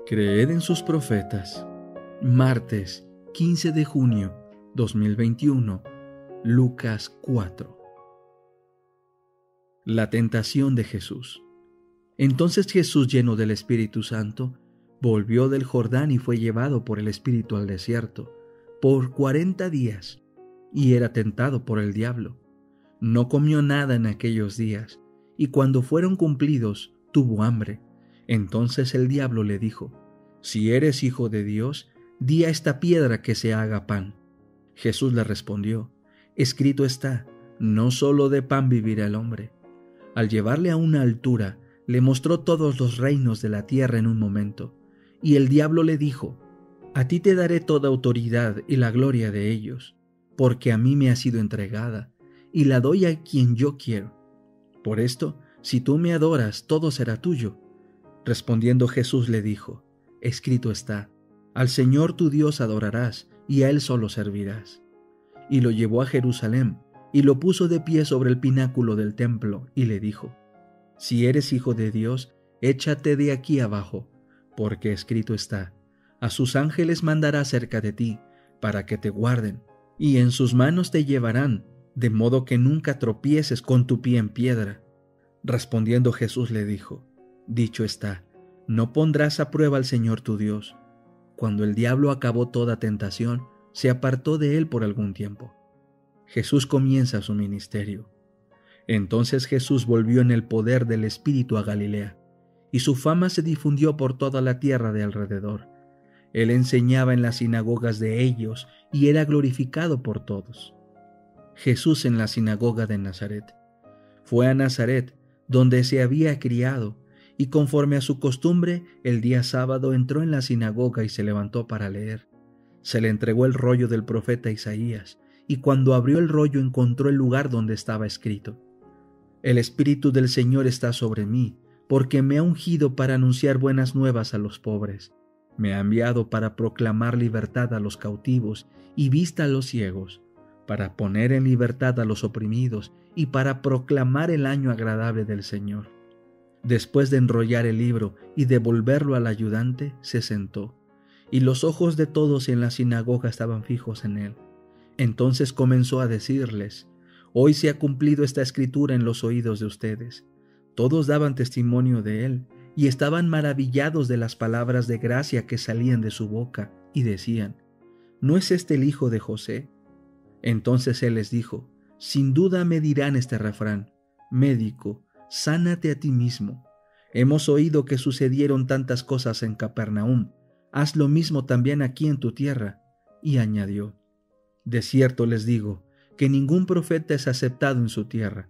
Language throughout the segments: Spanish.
Creed en sus profetas. Martes 15 de junio 2021. Lucas 4. La tentación de Jesús. Entonces Jesús, lleno del Espíritu Santo, volvió del Jordán y fue llevado por el Espíritu al desierto por 40 días, y era tentado por el diablo. No comió nada en aquellos días, y cuando fueron cumplidos, tuvo hambre. Entonces el diablo le dijo: «Si eres hijo de Dios, di a esta piedra que se haga pan». Jesús le respondió: «Escrito está, no solo de pan vivirá el hombre». Al llevarle a una altura, le mostró todos los reinos de la tierra en un momento. Y el diablo le dijo: «A ti te daré toda autoridad y la gloria de ellos, porque a mí me ha sido entregada, y la doy a quien yo quiero. Por esto, si tú me adoras, todo será tuyo». Respondiendo Jesús le dijo: «Escrito está, al Señor tu Dios adorarás, y a Él solo servirás». Y lo llevó a Jerusalén, y lo puso de pie sobre el pináculo del templo, y le dijo: «Si eres hijo de Dios, échate de aquí abajo, porque escrito está, a sus ángeles mandará cerca de ti, para que te guarden, y en sus manos te llevarán, de modo que nunca tropieces con tu pie en piedra». Respondiendo Jesús le dijo: «Dicho está, no pondrás a prueba al Señor tu Dios». Cuando el diablo acabó toda tentación, se apartó de él por algún tiempo. Jesús comienza su ministerio. Entonces Jesús volvió en el poder del Espíritu a Galilea, y su fama se difundió por toda la tierra de alrededor. Él enseñaba en las sinagogas de ellos y era glorificado por todos. Jesús en la sinagoga de Nazaret. Fue a Nazaret, donde se había criado, y conforme a su costumbre, el día sábado entró en la sinagoga y se levantó para leer. Se le entregó el rollo del profeta Isaías, y cuando abrió el rollo encontró el lugar donde estaba escrito: «El Espíritu del Señor está sobre mí, porque me ha ungido para anunciar buenas nuevas a los pobres. Me ha enviado para proclamar libertad a los cautivos y vista a los ciegos, para poner en libertad a los oprimidos y para proclamar el año agradable del Señor». Después de enrollar el libro y devolverlo al ayudante, se sentó, y los ojos de todos en la sinagoga estaban fijos en él. Entonces comenzó a decirles: «Hoy se ha cumplido esta escritura en los oídos de ustedes». Todos daban testimonio de él, y estaban maravillados de las palabras de gracia que salían de su boca, y decían: «¿No es este el hijo de José?». Entonces él les dijo: «Sin duda me dirán este refrán: Médico, sánate a ti mismo. Hemos oído que sucedieron tantas cosas en Capernaum. Haz lo mismo también aquí en tu tierra». Y añadió: «De cierto les digo que ningún profeta es aceptado en su tierra.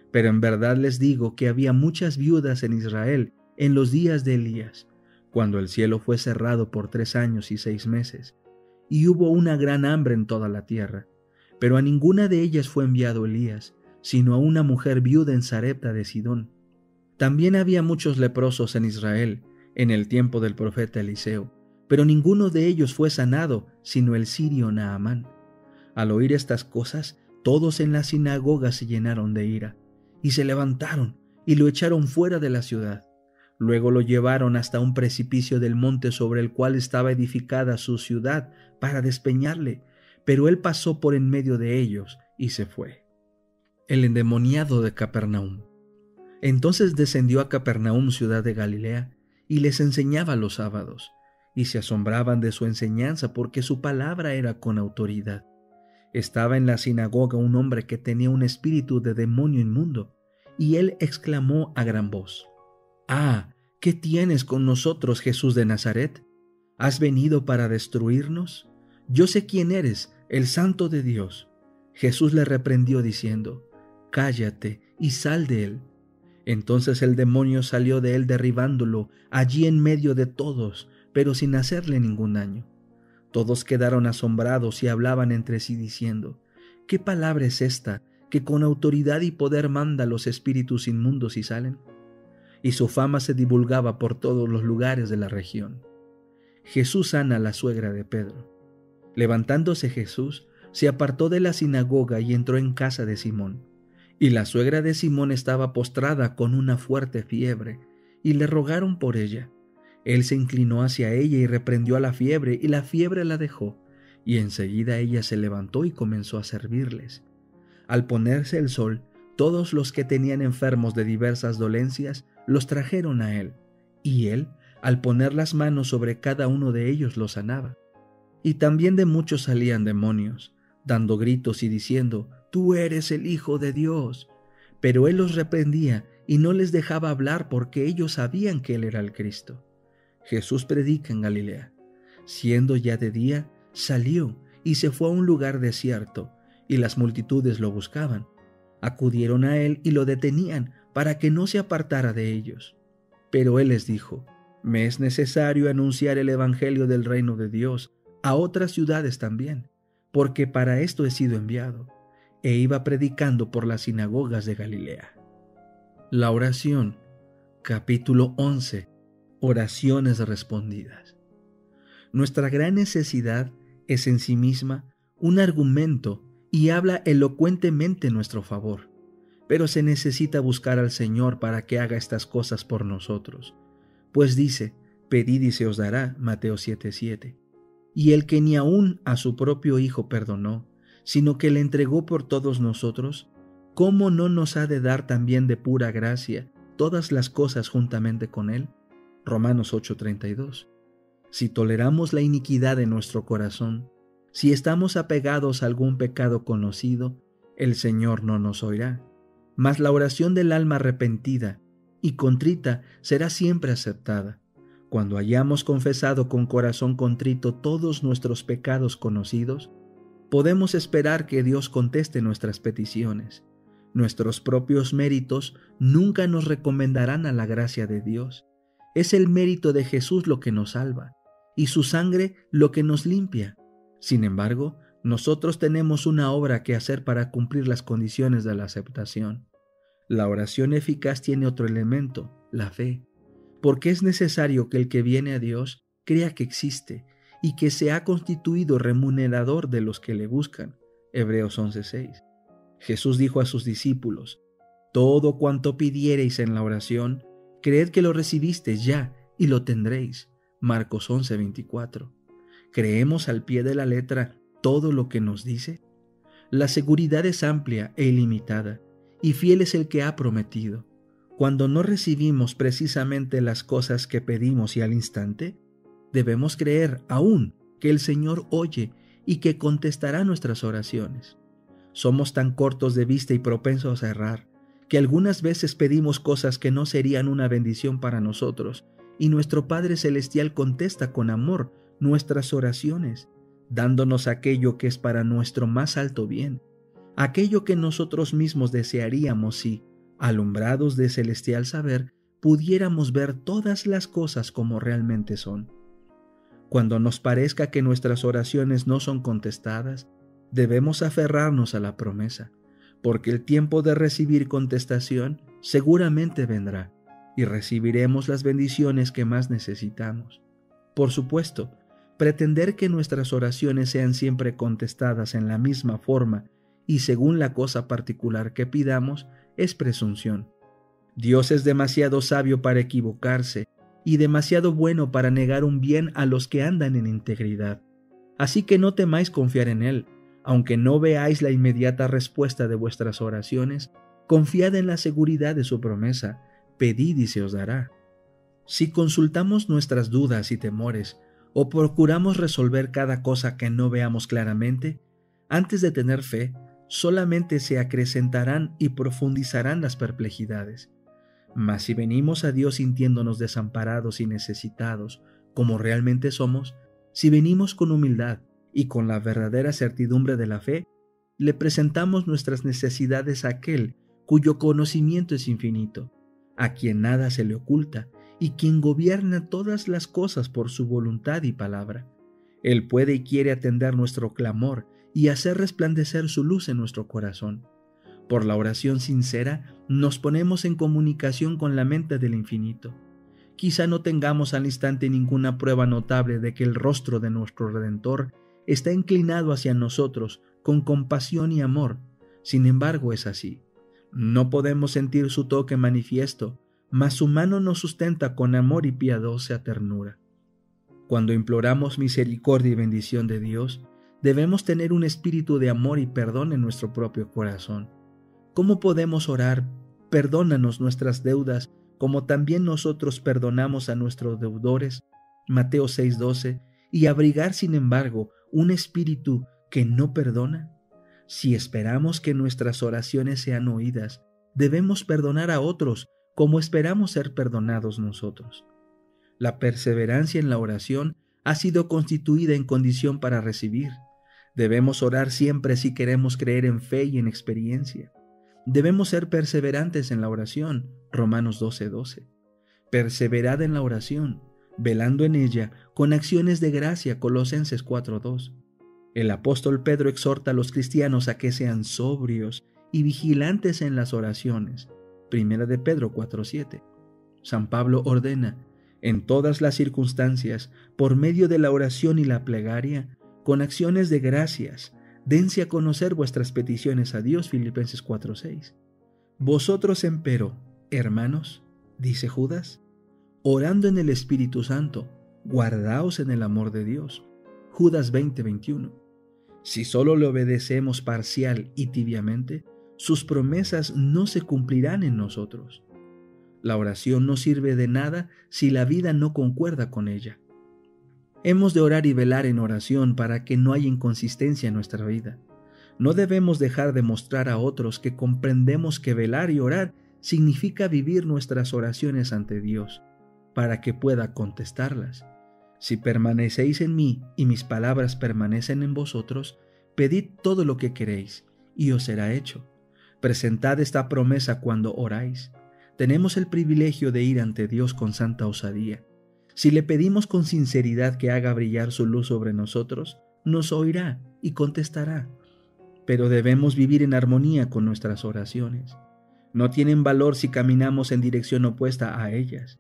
Pero en verdad les digo que había muchas viudas en Israel en los días de Elías, cuando el cielo fue cerrado por 3 años y 6 meses, y hubo una gran hambre en toda la tierra. Pero a ninguna de ellas fue enviado Elías, sino a una mujer viuda en Sarepta de Sidón. También había muchos leprosos en Israel en el tiempo del profeta Eliseo, pero ninguno de ellos fue sanado, sino el sirio Naamán». Al oír estas cosas, todos en la sinagoga se llenaron de ira, y se levantaron y lo echaron fuera de la ciudad. Luego lo llevaron hasta un precipicio del monte sobre el cual estaba edificada su ciudad para despeñarle, pero él pasó por en medio de ellos y se fue. El endemoniado de Capernaum. Entonces descendió a Capernaum, ciudad de Galilea, y les enseñaba los sábados, y se asombraban de su enseñanza porque su palabra era con autoridad. Estaba en la sinagoga un hombre que tenía un espíritu de demonio inmundo, y él exclamó a gran voz: «¡Ah! ¿Qué tienes con nosotros, Jesús de Nazaret? ¿Has venido para destruirnos? Yo sé quién eres, el Santo de Dios». Jesús le reprendió diciendo: «Cállate y sal de él». Entonces el demonio salió de él derribándolo allí en medio de todos, pero sin hacerle ningún daño. Todos quedaron asombrados y hablaban entre sí diciendo: «¿Qué palabra es esta, que con autoridad y poder manda a los espíritus inmundos y salen?». Y su fama se divulgaba por todos los lugares de la región. Jesús sana a la suegra de Pedro. Levantándose Jesús, se apartó de la sinagoga y entró en casa de Simón. Y la suegra de Simón estaba postrada con una fuerte fiebre, y le rogaron por ella. Él se inclinó hacia ella y reprendió a la fiebre, y la fiebre la dejó, y enseguida ella se levantó y comenzó a servirles. Al ponerse el sol, todos los que tenían enfermos de diversas dolencias los trajeron a él, y él, al poner las manos sobre cada uno de ellos, los sanaba. Y también de muchos salían demonios, dando gritos y diciendo: «Tú eres el Hijo de Dios». Pero él los reprendía y no les dejaba hablar porque ellos sabían que él era el Cristo. Jesús predica en Galilea. Siendo ya de día, salió y se fue a un lugar desierto, y las multitudes lo buscaban. Acudieron a él y lo detenían para que no se apartara de ellos. Pero él les dijo: «Me es necesario anunciar el evangelio del reino de Dios a otras ciudades también, porque para esto he sido enviado». E iba predicando por las sinagogas de Galilea. La oración, capítulo 11. Oraciones respondidas. Nuestra gran necesidad es en sí misma un argumento y habla elocuentemente en nuestro favor, pero se necesita buscar al Señor para que haga estas cosas por nosotros. Pues dice: «Pedid y se os dará», Mateo 7:7. Y el que ni aun a su propio Hijo perdonó, sino que le entregó por todos nosotros, ¿cómo no nos ha de dar también de pura gracia todas las cosas juntamente con él? Romanos 8:32. Si toleramos la iniquidad de nuestro corazón, si estamos apegados a algún pecado conocido, el Señor no nos oirá. Mas la oración del alma arrepentida y contrita será siempre aceptada. Cuando hayamos confesado con corazón contrito todos nuestros pecados conocidos, podemos esperar que Dios conteste nuestras peticiones. Nuestros propios méritos nunca nos recomendarán a la gracia de Dios. Es el mérito de Jesús lo que nos salva, y su sangre lo que nos limpia. Sin embargo, nosotros tenemos una obra que hacer para cumplir las condiciones de la aceptación. La oración eficaz tiene otro elemento, la fe, porque es necesario que el que viene a Dios crea que existe y que se ha constituido remunerador de los que le buscan. Hebreos 11:6. Jesús dijo a sus discípulos: «Todo cuanto pidiereis en la oración, creed que lo recibisteis ya y lo tendréis». Marcos 11:24. ¿Creemos al pie de la letra todo lo que nos dice? La seguridad es amplia e ilimitada, y fiel es el que ha prometido. Cuando no recibimos precisamente las cosas que pedimos y al instante, debemos creer aún que el Señor oye y que contestará nuestras oraciones. Somos tan cortos de vista y propensos a errar, que algunas veces pedimos cosas que no serían una bendición para nosotros, y nuestro Padre Celestial contesta con amor nuestras oraciones, dándonos aquello que es para nuestro más alto bien, aquello que nosotros mismos desearíamos si, alumbrados de celestial saber, pudiéramos ver todas las cosas como realmente son. Cuando nos parezca que nuestras oraciones no son contestadas, debemos aferrarnos a la promesa, porque el tiempo de recibir contestación seguramente vendrá y recibiremos las bendiciones que más necesitamos. Por supuesto, pretender que nuestras oraciones sean siempre contestadas en la misma forma y según la cosa particular que pidamos es presunción. Dios es demasiado sabio para equivocarse y demasiado bueno para negar un bien a los que andan en integridad. Así que no temáis confiar en Él. Aunque no veáis la inmediata respuesta de vuestras oraciones, confiad en la seguridad de su promesa: pedid y se os dará. Si consultamos nuestras dudas y temores, o procuramos resolver cada cosa que no veamos claramente, antes de tener fe, solamente se acrecentarán y profundizarán las perplejidades. Mas si venimos a Dios sintiéndonos desamparados y necesitados, como realmente somos, si venimos con humildad y con la verdadera certidumbre de la fe, le presentamos nuestras necesidades a aquel cuyo conocimiento es infinito, a quien nada se le oculta y quien gobierna todas las cosas por su voluntad y palabra. Él puede y quiere atender nuestro clamor y hacer resplandecer su luz en nuestro corazón. Por la oración sincera nos ponemos en comunicación con la mente del infinito. Quizá no tengamos al instante ninguna prueba notable de que el rostro de nuestro Redentor está inclinado hacia nosotros con compasión y amor. Sin embargo, es así. No podemos sentir su toque manifiesto, mas su mano nos sustenta con amor y piadosa ternura. Cuando imploramos misericordia y bendición de Dios, debemos tener un espíritu de amor y perdón en nuestro propio corazón. ¿Cómo podemos orar? Perdónanos nuestras deudas, como también nosotros perdonamos a nuestros deudores, Mateo 6:12, y abrigar, sin embargo, un espíritu que no perdona? Si esperamos que nuestras oraciones sean oídas, debemos perdonar a otros como esperamos ser perdonados nosotros. La perseverancia en la oración ha sido constituida en condición para recibir. Debemos orar siempre si queremos creer en fe y en experiencia. Debemos ser perseverantes en la oración, Romanos 12:12. Perseverad en la oración, velando en ella con acciones de gracia, Colosenses 4:2. El apóstol Pedro exhorta a los cristianos a que sean sobrios y vigilantes en las oraciones, Primera de Pedro 4:7. San Pablo ordena, en todas las circunstancias, por medio de la oración y la plegaria, con acciones de gracias, dense a conocer vuestras peticiones a Dios, Filipenses 4:6. Vosotros, empero, hermanos, dice Judas, orando en el Espíritu Santo, guardaos en el amor de Dios, Judas 20:21. Si solo le obedecemos parcial y tibiamente, sus promesas no se cumplirán en nosotros. La oración no sirve de nada si la vida no concuerda con ella. Hemos de orar y velar en oración para que no haya inconsistencia en nuestra vida. No debemos dejar de mostrar a otros que comprendemos que velar y orar significa vivir nuestras oraciones ante Dios, para que pueda contestarlas. Si permanecéis en mí y mis palabras permanecen en vosotros, pedid todo lo que queréis, y os será hecho. Presentad esta promesa cuando oráis. Tenemos el privilegio de ir ante Dios con santa osadía. Si le pedimos con sinceridad que haga brillar su luz sobre nosotros, nos oirá y contestará. Pero debemos vivir en armonía con nuestras oraciones. No tienen valor si caminamos en dirección opuesta a ellas.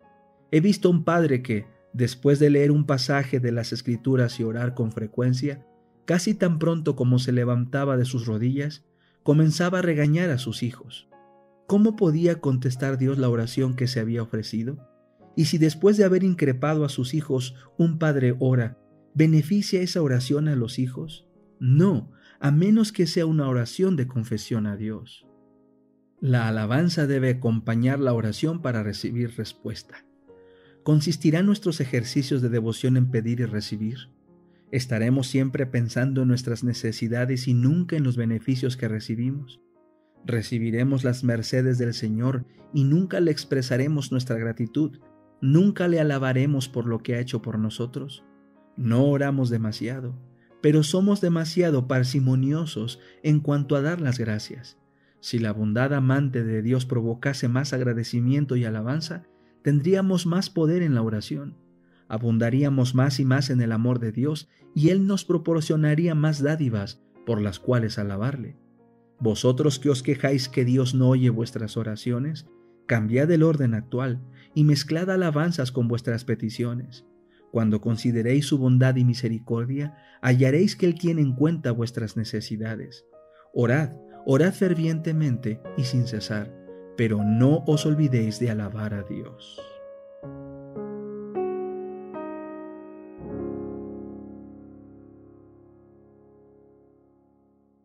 He visto un padre que, después de leer un pasaje de las Escrituras y orar con frecuencia, casi tan pronto como se levantaba de sus rodillas, comenzaba a regañar a sus hijos. ¿Cómo podía contestar Dios la oración que se había ofrecido? Y si después de haber increpado a sus hijos, un padre ora, ¿beneficia esa oración a los hijos? No, a menos que sea una oración de confesión a Dios. La alabanza debe acompañar la oración para recibir respuesta. ¿Consistirán nuestros ejercicios de devoción en pedir y recibir? ¿Estaremos siempre pensando en nuestras necesidades y nunca en los beneficios que recibimos? ¿Recibiremos las mercedes del Señor y nunca le expresaremos nuestra gratitud? ¿Nunca le alabaremos por lo que ha hecho por nosotros? No oramos demasiado, pero somos demasiado parsimoniosos en cuanto a dar las gracias. Si la bondad amante de Dios provocase más agradecimiento y alabanza, tendríamos más poder en la oración. Abundaríamos más y más en el amor de Dios y Él nos proporcionaría más dádivas por las cuales alabarle. Vosotros que os quejáis que Dios no oye vuestras oraciones, cambiad el orden actual y mezclad alabanzas con vuestras peticiones. Cuando consideréis su bondad y misericordia, hallaréis que Él tiene en cuenta vuestras necesidades. Orad, orad fervientemente y sin cesar, pero no os olvidéis de alabar a Dios.